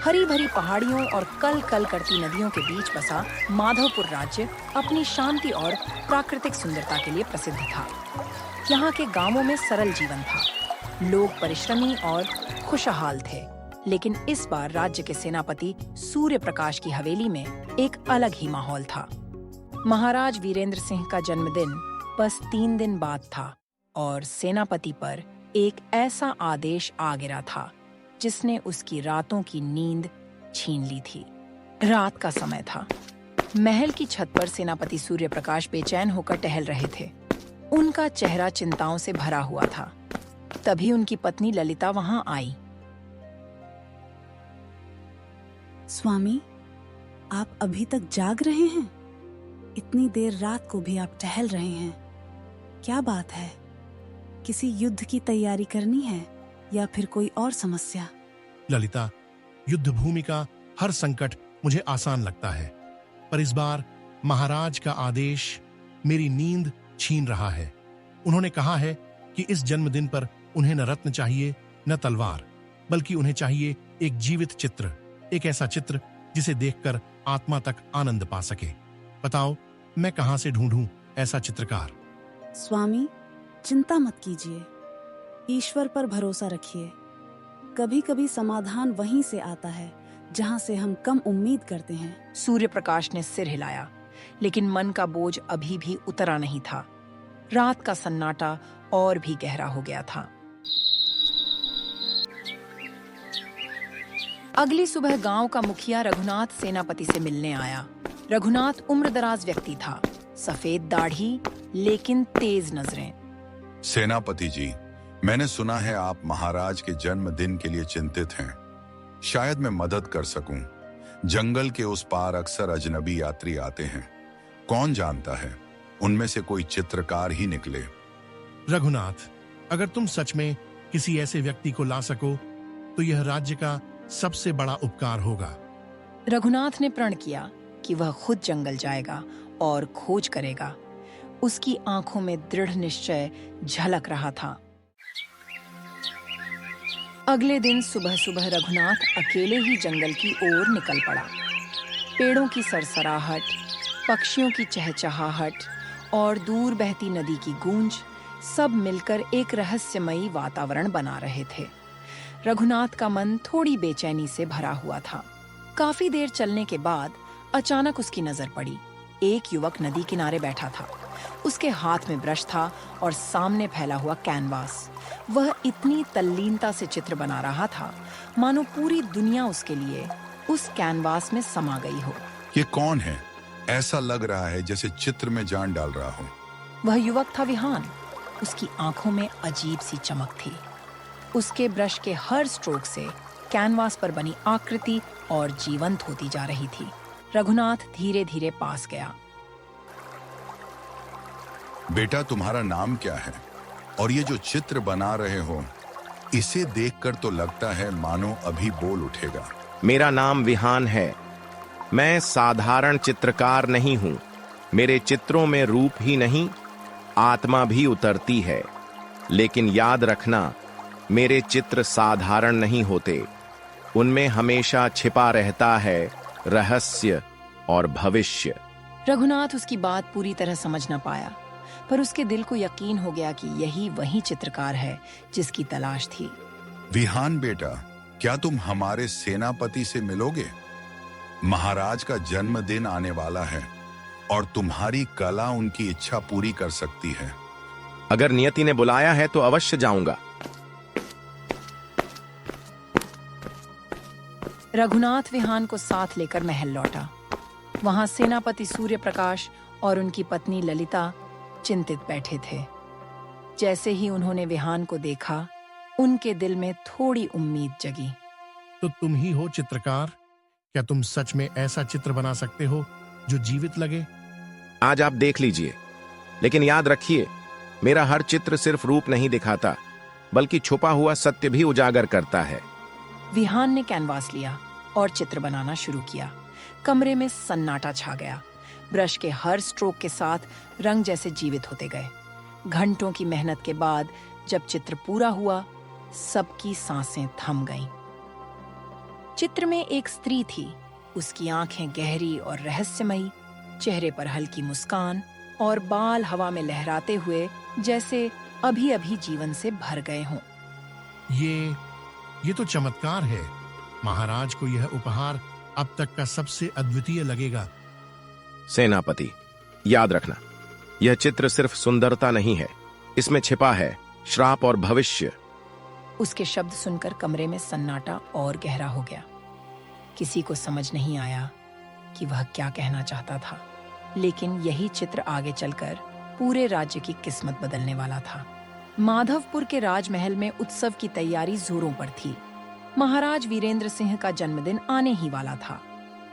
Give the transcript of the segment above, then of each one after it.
हरी भरी पहाड़ियों और कल कल करती नदियों के बीच बसा माधवपुर राज्य अपनी शांति और प्राकृतिक सुंदरता के लिए प्रसिद्ध था। यहाँ के गांवों में सरल जीवन था, लोग परिश्रमी और खुशहाल थे। लेकिन इस बार राज्य के सेनापति सूर्य प्रकाश की हवेली में एक अलग ही माहौल था। महाराज वीरेंद्र सिंह का जन्मदिन बस 3 दिन बाद था और सेनापति पर एक ऐसा आदेश आ गिरा था जिसने उसकी रातों की नींद छीन ली थी। रात का समय था। महल की छत पर सेनापति सूर्य प्रकाश बेचैन होकर टहल रहे थे। उनका चेहरा चिंताओं से भरा हुआ था। तभी उनकी पत्नी ललिता वहां आई। स्वामी, आप अभी तक जाग रहे हैं? इतनी देर रात को भी आप टहल रहे हैं। क्या बात है? किसी युद्ध की तैयारी करनी है या फिर कोई और समस्या? ललिता, युद्ध भूमि का हर संकट मुझे आसान लगता है, पर इस बार महाराज का आदेश मेरी नींद छीन रहा है। उन्होंने कहा है कि इस जन्मदिन पर उन्हें न रत्न चाहिए न तलवार, बल्कि उन्हें चाहिए एक जीवित चित्र, एक ऐसा चित्र जिसे देखकर आत्मा तक आनंद पा सके। बताओ, मैं कहां से ढूंढूं ऐसा चित्रकार? स्वामी, चिंता मत कीजिए, ईश्वर पर भरोसा रखिए। कभी कभी समाधान वहीं से आता है जहां से हम कम उम्मीद करते हैं। सूर्य प्रकाश ने सिर हिलाया, लेकिन मन का बोझ अभी भी उतरा नहीं था। रात का सन्नाटा और भी गहरा हो गया था। अगली सुबह गांव का मुखिया रघुनाथ सेनापति से मिलने आया। रघुनाथ उम्रदराज व्यक्ति था, सफेद दाढ़ी लेकिन तेज नजरें। सेनापति जी, मैंने सुना है आप महाराज के जन्मदिन के लिए चिंतित हैं। शायद मैं मदद कर सकूं। जंगल के उस पार अक्सर अजनबी यात्री आते हैं। कौन जानता है, उनमें से कोई चित्रकार ही निकले। रघुनाथ, अगर तुम सच में किसी ऐसे व्यक्ति को ला सको तो यह राज्य का सबसे बड़ा उपकार होगा। रघुनाथ ने प्रण किया कि वह खुद जंगल जाएगा और खोज करेगा। उसकी आंखों में दृढ़ निश्चय झलक रहा था। अगले दिन सुबह सुबह रघुनाथ अकेले ही जंगल की ओर निकल पड़ा। पेड़ों की सरसराहट, पक्षियों की चहचहाहट और दूर बहती नदी की गूंज सब मिलकर एक रहस्यमयी वातावरण बना रहे थे। रघुनाथ का मन थोड़ी बेचैनी से भरा हुआ था। काफी देर चलने के बाद अचानक उसकी नजर पड़ी। एक युवक नदी किनारे बैठा था। उसके हाथ में ब्रश था और सामने फैला हुआ कैनवास। वह इतनी तल्लीनता से चित्र बना रहा था मानो पूरी दुनिया उसके लिए उस कैनवास में समा गई हो। ये कौन है? ऐसा लग रहा है जैसे चित्र में जान डाल रहा हो। वह युवक था विहान। उसकी आंखों में अजीब सी चमक थी। उसके ब्रश के हर स्ट्रोक से कैनवास पर बनी आकृति और जीवंत होती जा रही थी। रघुनाथ धीरे धीरे पास गया। बेटा, तुम्हारा नाम क्या है? और ये जो चित्र बना रहे हो, इसे देखकर तो लगता है मानो अभी बोल उठेगा। मेरा नाम विहान है। मैं साधारण चित्रकार नहीं हूं। मेरे चित्रों में रूप ही नहीं, आत्मा भी उतरती है। लेकिन याद रखना, मेरे चित्र साधारण नहीं होते। उनमें हमेशा छिपा रहता है रहस्य और भविष्य। रघुनाथ उसकी बात पूरी तरह समझ न पाया, पर उसके दिल को यकीन हो गया कि यही वही चित्रकार है जिसकी तलाश थी। विहान बेटा, क्या तुम हमारे सेनापति से मिलोगे? महाराज का जन्मदिन आने वाला है और तुम्हारी कला उनकी इच्छा पूरी कर सकती है। अगर नियति ने बुलाया है तो अवश्य जाऊंगा। रघुनाथ विहान को साथ लेकर महल लौटा। वहां सेनापति सूर्य प्रकाश और उनकी पत्नी ललिता चिंतित बैठे थे। जैसे ही उन्होंने विहान को देखा, उनके दिल में थोड़ी उम्मीद जगी। तो तुम ही हो चित्रकार? क्या तुम सच में ऐसा चित्र बना सकते हो जो जीवित लगे? आज आप देख लीजिए, लेकिन याद रखिए, मेरा हर चित्र सिर्फ रूप नहीं दिखाता, बल्कि छुपा हुआ सत्य भी उजागर करता है। विहान ने कैनवास लिया और चित्र बनाना शुरू किया। कमरे में सन्नाटा छा गया। ब्रश के हर स्ट्रोक के साथ रंग जैसे जीवित होते गए। घंटों की मेहनत के बाद जब चित्र पूरा हुआ, सबकी सांसें थम गईं। चित्र में एक स्त्री थी। उसकी आंखें गहरी और रहस्यमयी, चेहरे पर हल्की मुस्कान और बाल हवा में लहराते हुए जैसे अभी अभी जीवन से भर गए हों। ये तो चमत्कार है। महाराज को यह उपहार अब तक का सबसे अद्वितीय लगेगा। सेनापति, याद रखना, यह चित्र सिर्फ सुंदरता नहीं है, इसमें छिपा है श्राप और भविष्य। उसके शब्द सुनकर कमरे में सन्नाटा और गहरा हो गया। किसी को समझ नहीं आया कि वह क्या कहना चाहता था, लेकिन यही चित्र आगे चलकर पूरे राज्य की किस्मत बदलने वाला था। माधवपुर के राजमहल में उत्सव की तैयारी जोरों पर थी। महाराज वीरेंद्र सिंह का जन्मदिन आने ही वाला था।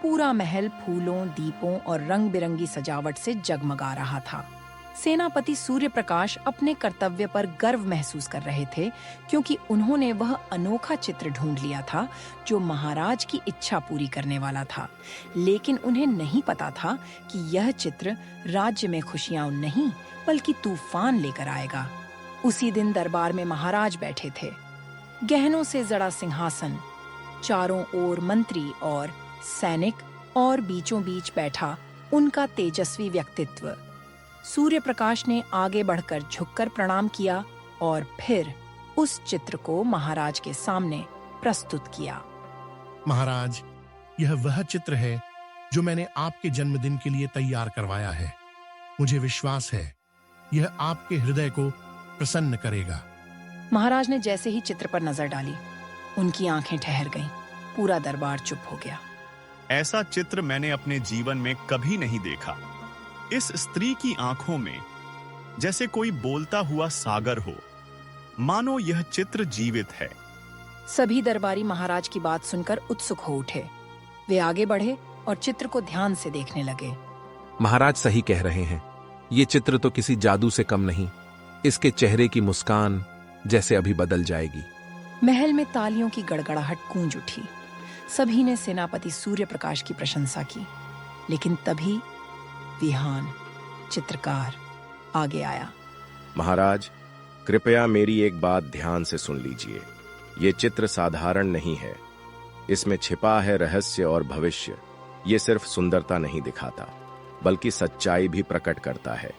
पूरा महल फूलों, दीपों और रंग बिरंगी सजावट से जगमगा रहा था। सेनापति सूर्य प्रकाश अपने कर्तव्य पर गर्व महसूस कर रहे थे, क्योंकि उन्होंने वह अनोखा चित्र ढूंढ लिया था जो महाराज की इच्छा पूरी करने वाला था। लेकिन उन्हें नहीं पता था कि यह चित्र राज्य में खुशियां नहीं बल्कि तूफान लेकर आएगा। उसी दिन दरबार में महाराज बैठे थे। गहनों से जड़ा सिंहासन, चारों ओर मंत्री और सैनिक, और बीचों बीच बैठा उनका तेजस्वी व्यक्तित्व। सूर्य प्रकाश ने आगे बढ़कर झुककर प्रणाम किया और फिर उस चित्र को महाराज के सामने प्रस्तुत किया। महाराज, यह वह चित्र है जो मैंने आपके जन्मदिन के लिए तैयार करवाया है। मुझे विश्वास है यह आपके हृदय को प्रसन्न करेगा। महाराज ने जैसे ही चित्र पर नजर डाली, उनकी आंखें ठहर गईं। पूरा दरबार चुप हो गया। ऐसा चित्र मैंने अपने जीवन में कभी नहीं देखा। इस स्त्री की आंखों में जैसे कोई बोलता हुआ सागर हो, मानो यह चित्र जीवित है। सभी दरबारी महाराज की बात सुनकर उत्सुक हो उठे। वे आगे बढ़े और चित्र को ध्यान से देखने लगे। महाराज सही कह रहे हैं, ये चित्र तो किसी जादू से कम नहीं। इसके चेहरे की मुस्कान जैसे अभी बदल जाएगी। महल में तालियों की गड़गड़ाहट गूंज उठी। सभी ने सेनापति सूर्य प्रकाश की प्रशंसा की। लेकिन तभी विहान, चित्रकार, आगे आया। महाराज, कृपया मेरी एक बात ध्यान से सुन लीजिए। ये चित्र साधारण नहीं है। इसमें छिपा है रहस्य और भविष्य। ये सिर्फ सुंदरता नहीं दिखाता, बल्कि सच्चाई भी प्रकट करता है,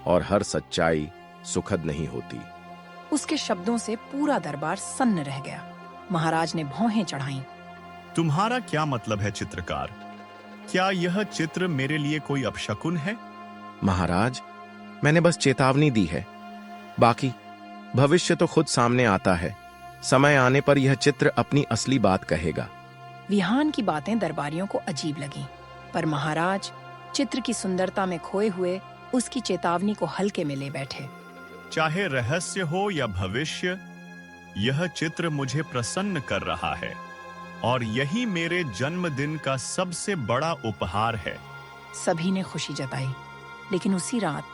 और हर सच्चाई सुखद नहीं होती। उसके शब्दों से पूरा दरबार सन्न रह गया। महाराज ने भौहें चढ़ाईं। तुम्हारा क्या मतलब है चित्रकार? क्या यह चित्र मेरे लिए कोई अपशकुन है? महाराज, मैंने बस चेतावनी दी है। बाकी भविष्य तो खुद सामने आता है। समय आने पर यह चित्र अपनी असली बात कहेगा। विहान की बातें दरबारियों को अजीब लगीं, पर महाराज चित्र की सुंदरता में खोए हुए उसकी चेतावनी को हल्के में ले बैठे। चाहे रहस्य हो या भविष्य, यह चित्र मुझे प्रसन्न कर रहा है, और यही मेरे जन्मदिन का सबसे बड़ा उपहार है। सभी ने खुशी जताई। लेकिन उसी रात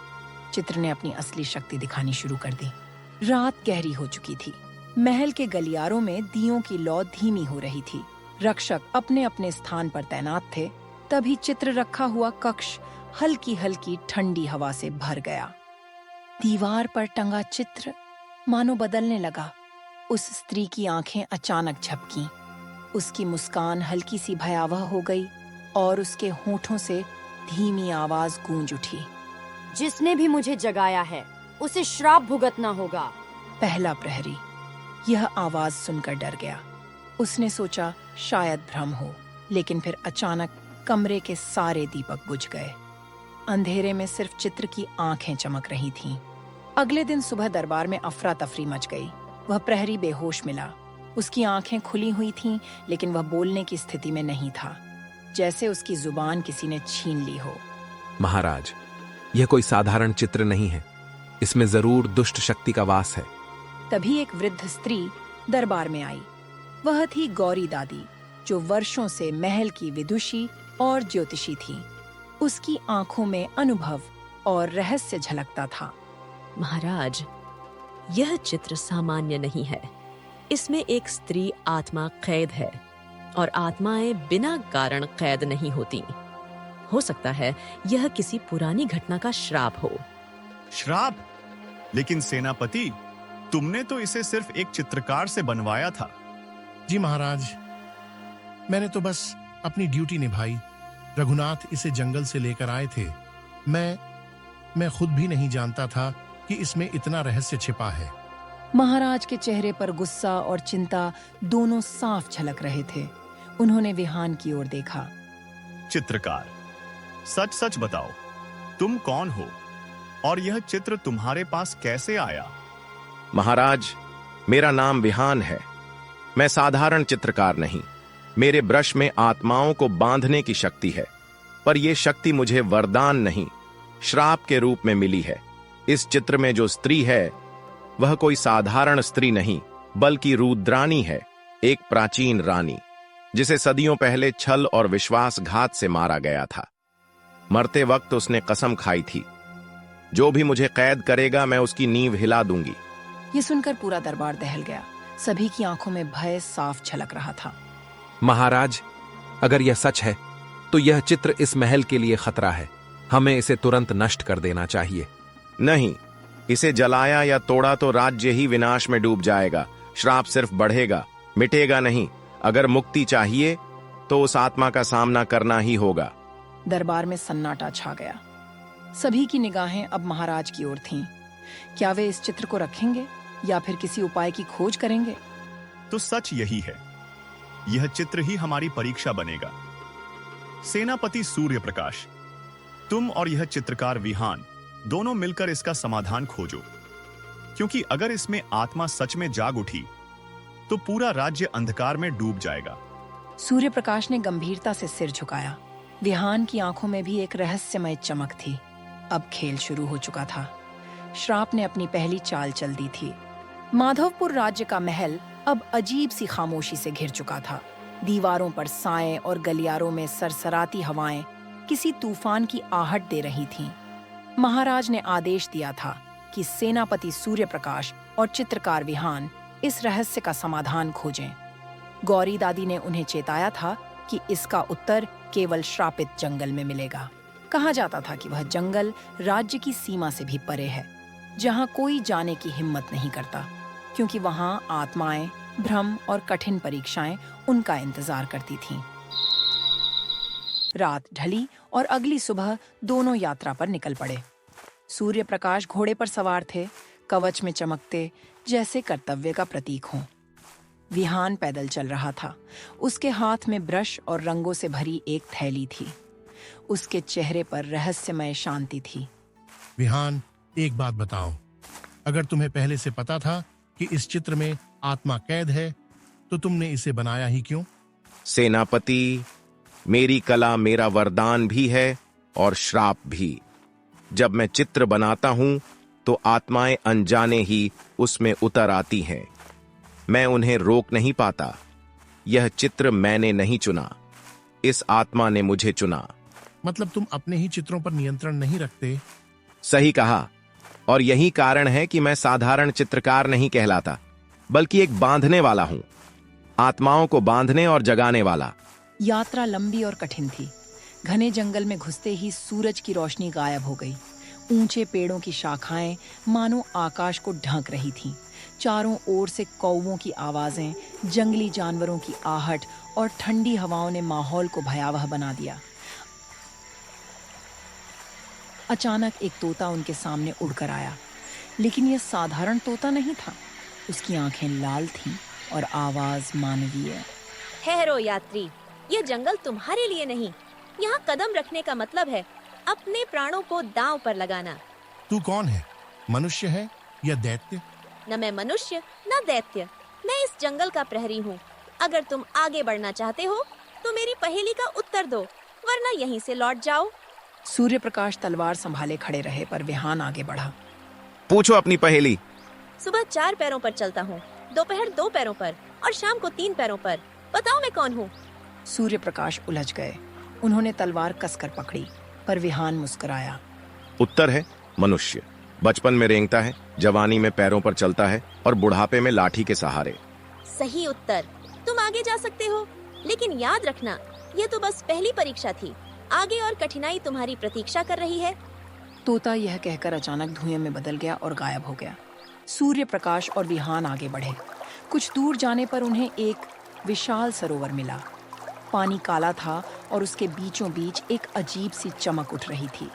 चित्र ने अपनी असली शक्ति दिखानी शुरू कर दी। रात गहरी हो चुकी थी। महल के गलियारों में दियों की लौ धीमी हो रही थी। रक्षक अपने अपने स्थान पर तैनात थे। तभी चित्र रखा हुआ कक्ष हल्की हल्की ठंडी हवा से भर गया। दीवार पर टंगा चित्र मानो बदलने लगा। उस स्त्री की आंखें अचानक झपकीं। उसकी मुस्कान हल्की सी भयावह हो गई और उसके होठों से धीमी आवाज गूंज उठी। जिसने भी मुझे जगाया है, उसे श्राप भुगतना होगा। पहला प्रहरी यह आवाज सुनकर डर गया। उसने सोचा शायद भ्रम हो, लेकिन फिर अचानक कमरे के सारे दीपक बुझ गए। अंधेरे में सिर्फ चित्र की आंखें चमक रही थीं। अगले दिन सुबह दरबार में अफरा तफरी मच गई। वह प्रहरी बेहोश मिला। उसकी आंखें खुली हुई थीं, लेकिन वह बोलने की स्थिति में नहीं था, जैसे उसकी जुबान किसी ने छीन ली हो। महाराज, यह कोई साधारण चित्र नहीं है। इसमें जरूर दुष्ट शक्ति का वास है। तभी एक वृद्ध स्त्री दरबार में आई। वह थी गौरी दादी, जो वर्षों से महल की विदुषी और ज्योतिषी थी। उसकी आंखों में अनुभव और रहस्य झलकता था। महाराज, यह चित्र सामान्य नहीं है। इसमें एक स्त्री आत्मा कैद है, और आत्माएं बिना कारण कैद नहीं होती। हो सकता है यह किसी पुरानी घटना का श्राप हो। श्राप? लेकिन सेनापति, तुमने तो इसे सिर्फ एक चित्रकार से बनवाया था। जी महाराज, मैंने तो बस अपनी ड्यूटी निभाई। रघुनाथ इसे जंगल से लेकर आए थे। मैं खुद भी नहीं जानता था कि इसमें इतना रहस्य छिपा है। महाराज के चेहरे पर गुस्सा और चिंता दोनों साफ झलक रहे थे। उन्होंने विहान की ओर देखा। चित्रकार, सच सच बताओ, तुम कौन हो और यह चित्र तुम्हारे पास कैसे आया? महाराज, मेरा नाम विहान है। मैं साधारण चित्रकार नहीं। मेरे ब्रश में आत्माओं को बांधने की शक्ति है, पर यह शक्ति मुझे वरदान नहीं, श्राप के रूप में मिली है। इस चित्र में जो स्त्री है वह कोई साधारण स्त्री नहीं, बल्कि रुद्रानी है, एक प्राचीन रानी जिसे सदियों पहले छल और विश्वासघात से मारा गया था। मरते वक्त उसने कसम खाई थी, जो भी मुझे कैद करेगा मैं उसकी नींव हिला दूंगी। ये सुनकर पूरा दरबार दहल गया। सभी की आंखों में भय साफ झलक रहा था। महाराज, अगर यह सच है तो यह चित्र इस महल के लिए खतरा है। हमें इसे तुरंत नष्ट कर देना चाहिए। नहीं, इसे जलाया या तोड़ा तो राज्य ही विनाश में डूब जाएगा। श्राप सिर्फ बढ़ेगा, मिटेगा नहीं। अगर मुक्ति चाहिए तो उस आत्मा का सामना करना ही होगा। दरबार में सन्नाटा छा गया। सभी की निगाहें अब महाराज की ओर थीं। क्या वे इस चित्र को रखेंगे या फिर किसी उपाय की खोज करेंगे? तो सच यही है, यह चित्र ही हमारी परीक्षा बनेगा। सेनापति सूर्य प्रकाश, तुम और यह चित्रकार विहान दोनों मिलकर इसका समाधान खोजो, क्योंकि अगर इसमें आत्मा सच में जाग उठी तो पूरा राज्य अंधकार में डूब जाएगा। सूर्य प्रकाश ने गंभीरता से सिर झुकाया। विहान की आंखों में भी एक रहस्यमय चमक थी। अब खेल शुरू हो चुका था। श्राप ने अपनी पहली चाल चल दी थी। माधवपुर राज्य का महल अब अजीब सी खामोशी से घिर चुका था। दीवारों पर साएं और गलियारों में सरसराती हवाएं किसी तूफान की आहट दे रही थीं। महाराज ने आदेश दिया था कि सेनापति सूर्य प्रकाश और चित्रकार विहान इस रहस्य का समाधान खोजें। गौरी दादी ने उन्हें चेताया था कि इसका उत्तर केवल श्रापित जंगल में मिलेगा। कहा जाता था कि वह जंगल राज्य की सीमा से भी परे है, जहां कोई जाने की हिम्मत नहीं करता, क्योंकि वहां आत्माएं, भ्रम और कठिन परीक्षाएं उनका इंतजार करती थीं। रात ढली और अगली सुबह दोनों यात्रा पर निकल पड़े। सूर्य प्रकाश घोड़े पर सवार थे, कवच में चमकते जैसे कर्तव्य का प्रतीक हो। विहान पैदल चल रहा था। उसके हाथ में ब्रश और रंगों से भरी एक थैली थी। उसके चेहरे पर रहस्यमय शांति थी। विहान, एक बात बताओ, अगर तुम्हें पहले से पता था कि इस चित्र में आत्मा कैद है तो तुमने इसे बनाया ही क्यों? सेनापति, मेरी कला मेरा वरदान भी है और श्राप भी। जब मैं चित्र बनाता हूं तो आत्माएं अनजाने ही उसमें उतर आती हैं। मैं उन्हें रोक नहीं पाता। यह चित्र मैंने नहीं चुना, इस आत्मा ने मुझे चुना। मतलब तुम अपने ही चित्रों पर नियंत्रण नहीं रखते? सही कहा, और यही कारण है कि मैं साधारण चित्रकार नहीं कहलाता, बल्कि एक बांधने वाला हूं, आत्माओं को बांधने और जगाने वाला। यात्रा लंबी और कठिन थी। घने जंगल में घुसते ही सूरज की रोशनी गायब हो गई। ऊंचे पेड़ों की शाखाएं मानो आकाश को ढक रही थीं। चारों ओर से कौवों की आवाजें, जंगली जानवरों की आहट और ठंडी हवाओं ने माहौल को भयावह बना दिया। अचानक एक तोता उनके सामने उड़कर आया, लेकिन यह साधारण तोता नहीं था। उसकी आंखें लाल थीं और आवाज मानवीय। ठहरो यात्री, यह जंगल तुम्हारे लिए नहीं। यहाँ कदम रखने का मतलब है अपने प्राणों को दांव पर लगाना। तू कौन है? मनुष्य है या दैत्य? न मैं मनुष्य न दैत्य, मैं इस जंगल का प्रहरी हूँ। अगर तुम आगे बढ़ना चाहते हो तो मेरी पहेली का उत्तर दो, वरना यहीं से लौट जाओ। सूर्य प्रकाश तलवार संभाले खड़े रहे, पर विहान आगे बढ़ा। पूछो अपनी पहेली। सुबह 4 पैरों पर चलता हूँ, दोपहर 2 पैरों पर और शाम को 3 पैरों पर। बताओ मैं कौन हूँ? सूर्य प्रकाश उलझ गए। उन्होंने तलवार कसकर पकड़ी, पर विहान मुस्कुराया। उत्तर है मनुष्य। बचपन में रेंगता है, जवानी में पैरों पर चलता है और बुढ़ापे में लाठी के सहारे। सही उत्तर। तुम आगे जा सकते हो, लेकिन याद रखना यह तो बस पहली परीक्षा थी। आगे और कठिनाई तुम्हारी प्रतीक्षा कर रही है। तोता यह कहकर अचानक धुएं में बदल गया और गायब हो गया। सूर्य प्रकाश और विहान आगे बढ़े। कुछ दूर जाने पर उन्हें एक विशाल सरोवर मिला। पानी काला था और उसके बीचों बीच एक अजीब सी चमक उठ रही थी,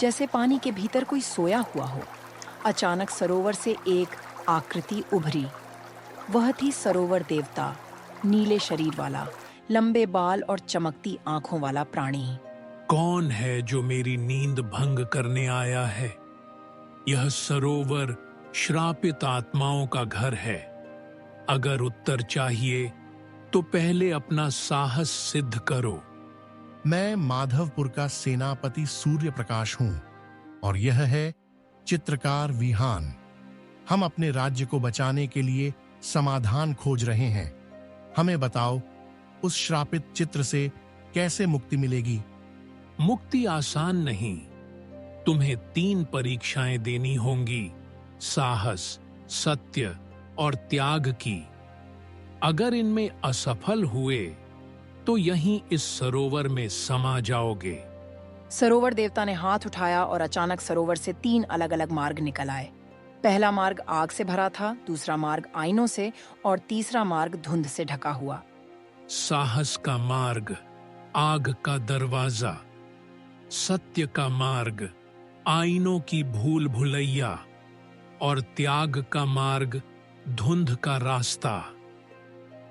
जैसे पानी के भीतर कोई सोया हुआ हो। अचानक सरोवर से एक आकृति उभरी। वह थी सरोवर देवता, नीले शरीर वाला, लंबे बाल और चमकती आंखों वाला प्राणी। कौन है जो मेरी नींद भंग करने आया है? यह सरोवर श्रापित आत्माओं का घर है। अगर उत्तर चाहिए तो पहले अपना साहस सिद्ध करो। मैं माधवपुर का सेनापति सूर्य प्रकाश हूं और यह है चित्रकार विहान। हम अपने राज्य को बचाने के लिए समाधान खोज रहे हैं। हमें बताओ, उस श्रापित चित्र से कैसे मुक्ति मिलेगी? मुक्ति आसान नहीं। तुम्हें 3 परीक्षाएं देनी होंगी, साहस, सत्य और त्याग की। अगर इनमें असफल हुए तो यहीं इस सरोवर में समा जाओगे। सरोवर देवता ने हाथ उठाया और अचानक सरोवर से 3 अलग-अलग मार्ग निकल आए। पहला मार्ग आग से भरा था, दूसरा मार्ग आईनों से और तीसरा मार्ग धुंध से ढका हुआ। साहस का मार्ग आग का दरवाजा, सत्य का मार्ग आईनों की भूल भुलैया और त्याग का मार्ग धुंध का रास्ता।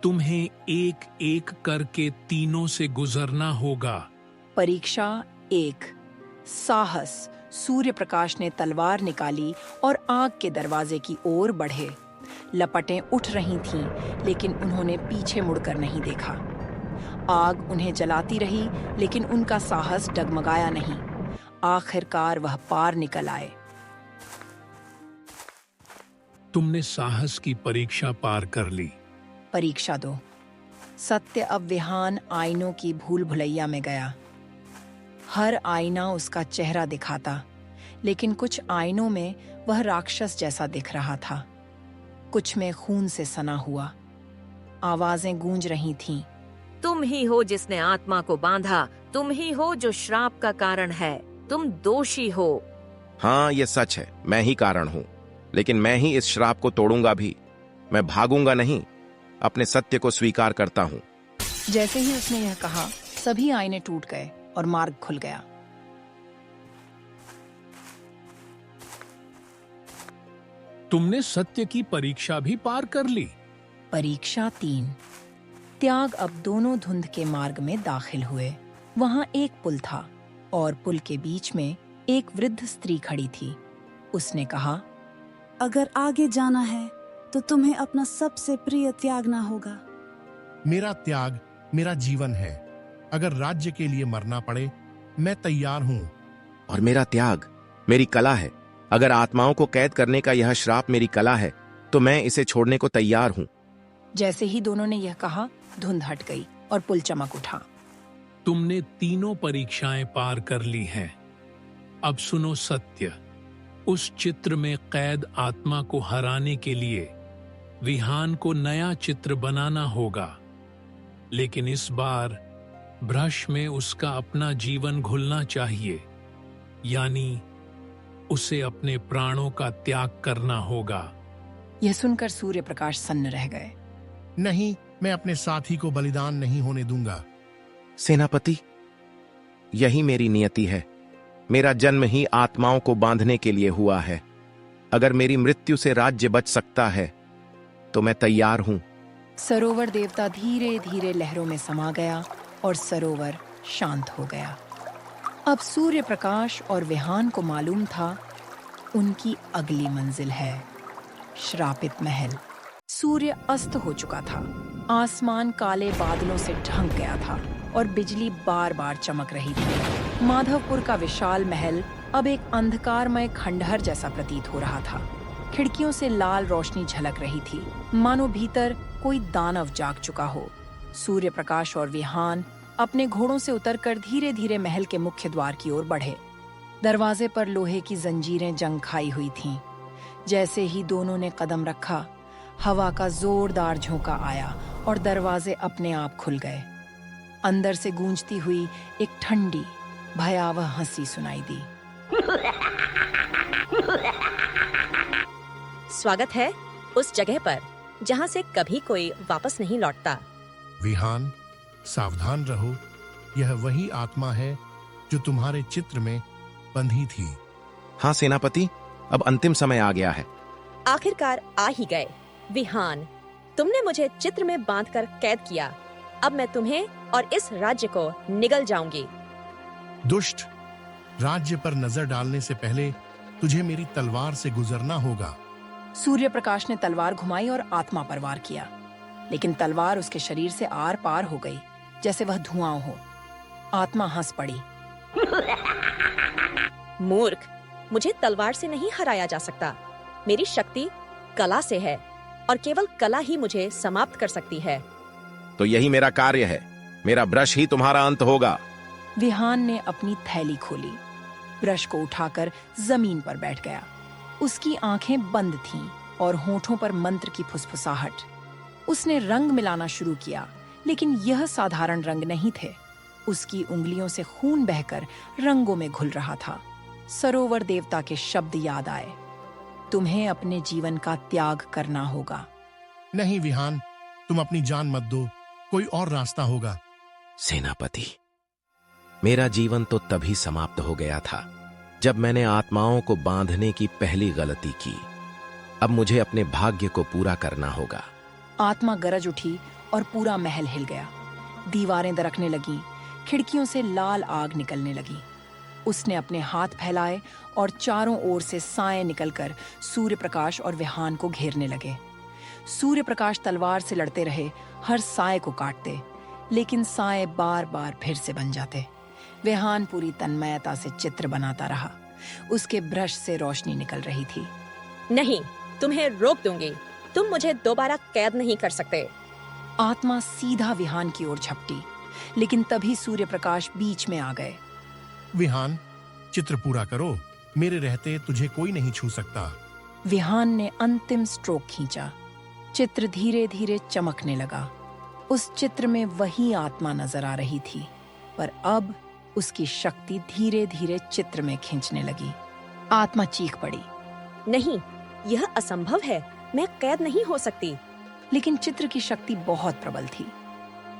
तुम्हें एक एक करके तीनों से गुजरना होगा। परीक्षा 1, साहस। सूर्य प्रकाश ने तलवार निकाली और आग के दरवाजे की ओर बढ़े। लपटें उठ रही थीं, लेकिन उन्होंने पीछे मुड़कर नहीं देखा। आग उन्हें जलाती रही, लेकिन उनका साहस डगमगाया नहीं। आखिरकार वह पार निकल आए। तुमने साहस की परीक्षा पार कर ली। परीक्षा 2, सत्य। अब विहान आईनों की भूल भुलैया में गया। हर आईना उसका चेहरा दिखाता, लेकिन कुछ आईनों में वह राक्षस जैसा दिख रहा था। कुछ में खून से सना हुआ। आवाजें गूंज रही थीं। तुम ही हो जिसने आत्मा को बांधा, तुम ही हो जो श्राप का कारण है, तुम दोषी हो। हाँ, ये सच है, मैं ही कारण हूँ, लेकिन मैं ही इस श्राप को तोड़ूंगा भी। मैं भागूंगा नहीं, अपने सत्य को स्वीकार करता हूँ। जैसे ही उसने यह कहा, सभी आईने टूट गए और मार्ग खुल गया। तुमने सत्य की परीक्षा भी पार कर ली। परीक्षा 3, त्याग। अब दोनों धुंध के मार्ग में दाखिल हुए। वहां एक पुल था और पुल के बीच में एक वृद्ध स्त्री खड़ी थी। उसने कहा, अगर आगे जाना है तो तुम्हें अपना सबसे प्रिय त्यागना होगा। मेरा त्याग मेरा जीवन है। अगर राज्य के लिए मरना पड़े, मैं तैयार हूं। और मेरा त्याग मेरी कला है। अगर आत्माओं को कैद करने का यह श्राप मेरी कला है, तो मैं इसे छोड़ने को तैयार हूं। जैसे ही दोनों ने यह कहा, धुंध हट गई और पुल चमक उठा। तुमने तीनों परीक्षाएं पार कर ली हैं। अब सुनो सत्य। उस चित्र में कैद आत्मा को हराने के लिए विहान को नया चित्र बनाना होगा, लेकिन इस बार ब्रश में उसका अपना जीवन घुलना चाहिए, यानी उसे अपने प्राणों का त्याग करना होगा। यह सुनकर सूर्य प्रकाश सन्न रह गए। नहीं, मैं अपने साथी को बलिदान नहीं होने दूंगा। सेनापति, यही मेरी नियति है। मेरा जन्म ही आत्माओं को बांधने के लिए हुआ है। अगर मेरी मृत्यु से राज्य बच सकता है तो मैं तैयार हूं। सरोवर देवता धीरे धीरे लहरों में समा गया और सरोवर शांत हो गया। अब सूर्य प्रकाश और विहान को मालूम था, उनकी अगली मंजिल है श्रापित महल। सूर्य अस्त हो चुका था। आसमान काले बादलों से ढंक गया था और बिजली बार बार चमक रही थी। माधवपुर का विशाल महल अब एक अंधकारमय खंडहर जैसा प्रतीत हो रहा था। खिड़कियों से लाल रोशनी झलक रही थी, मानो भीतर कोई दानव जाग चुका हो। सूर्य प्रकाश और विहान अपने घोड़ों से उतरकर धीरे धीरे महल के मुख्य द्वार की ओर बढ़े। दरवाजे पर लोहे की जंजीरें जंग खाई हुई थीं। जैसे ही दोनों ने कदम रखा, हवा का जोरदार झोंका आया और दरवाजे अपने आप खुल गए। अंदर से गूंजती हुई एक ठंडी, भयावह हंसी सुनाई दी। स्वागत है उस जगह पर जहां से कभी कोई वापस नहीं लौटता। विहान, सावधान रहो, यह वही आत्मा है जो तुम्हारे चित्र में बंधी थी। हाँ सेनापति, अब अंतिम समय आ गया है। आखिरकार आ ही गए। विहान, तुमने मुझे चित्र में बांधकर कैद किया। अब मैं तुम्हें और इस राज्य को निगल जाऊंगी। दुष्ट, राज्य पर नजर डालने से पहले तुझे मेरी तलवार से गुजरना होगा। सूर्य प्रकाश ने तलवार घुमाई और आत्मा पर वार किया, लेकिन तलवार उसके शरीर से आर पार हो गई, जैसे वह धुआं हो। आत्मा हंस पड़ी। मूर्ख, मुझे तलवार से नहीं हराया जा सकता। मेरी शक्ति कला से है और केवल कला ही मुझे समाप्त कर सकती है। तो यही मेरा कार्य है, मेरा ब्रश ही तुम्हारा अंत होगा। विहान ने अपनी थैली खोली, ब्रश को उठाकर जमीन पर बैठ गया। उसकी आंखें बंद थीं और होठों पर मंत्र की फुसफुसाहट। उसने रंग मिलाना शुरू किया, लेकिन यह साधारण रंग नहीं थे। उसकी उंगलियों से खून बहकर रंगों में घुल रहा था। सरोवर देवता के शब्द याद आए, तुम्हें अपने जीवन का त्याग करना होगा। नहीं विहान, तुम अपनी जान मत दो, कोई और रास्ता होगा। सेनापति, मेरा जीवन तो तभी समाप्त हो गया था जब मैंने आत्माओं को बांधने की पहली गलती की। अब मुझे अपने भाग्य को पूरा करना होगा। आत्मा गरज उठी और पूरा महल हिल गया। दीवारें दरकने लगीं, खिड़कियों से लाल आग निकलने लगी। उसने अपने हाथ फैलाए और चारों ओर से साए निकलकर सूर्य प्रकाश और विहान को घेरने लगे। सूर्य प्रकाश तलवार से लड़ते रहे, हर साए को काटते, लेकिन साए बार बार फिर से बन जाते। विहान पूरी तन्मयता से चित्र बनाता रहा। उसके ब्रश से रोशनी निकल रही थी। नहीं, तुम्हें रोक दूंगी। तुम मुझे दोबारा कैद नहीं कर सकते। आत्मा सीधा विहान की ओर झपटी, लेकिन तभी सूर्य प्रकाश बीच में आ गए। विहान, चित्र पूरा करो, मेरे रहते तुझे कोई नहीं छू सकता। विहान ने अंतिम स्ट्रोक खींचा। चित्र धीरे धीरे चमकने लगा। उस चित्र में वही आत्मा नजर आ रही थी, पर अब उसकी शक्ति धीरे धीरे चित्र में खींचने लगी। आत्मा चीख पड़ी, नहीं, यह असंभव है। मैं कैद नहीं हो सकती। लेकिन चित्र की शक्ति बहुत प्रबल थी।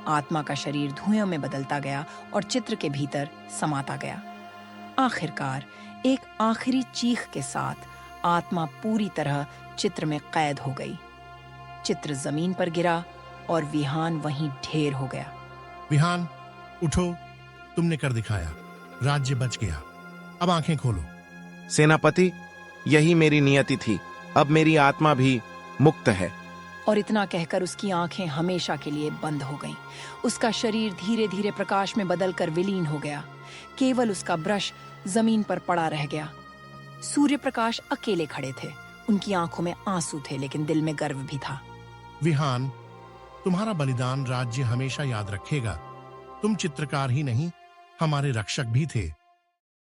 आत्मा का शरीर धुएं में बदलता गया और चित्र के भीतर समाता गया। आखिरकार एक आखिरी चीख के साथ आत्मा पूरी तरह चित्र में कैद हो गई। चित्र जमीन पर गिरा और विहान वहीं ढेर हो गया। विहान, उठो, तुमने कर दिखाया। राज्य बच गया। अब आंखें खोलो। सेनापति, यही मेरी नियति थी। अब मेरी आत्मा भी मुक्त है। और इतना कहकर उसकी आंखें हमेशा के लिए बंद हो गईं। उसका शरीर धीरे धीरे प्रकाश में बदलकर विलीन हो गया। केवल उसका ब्रश जमीन पर पड़ा रह गया। सूर्य प्रकाश अकेले खड़े थे। उनकी आंखों में आंसू थे, लेकिन दिल में गर्व भी था। विहान, तुम्हारा बलिदान राज्य हमेशा याद रखेगा। तुम चित्रकार ही नहीं, हमारे रक्षक भी थे।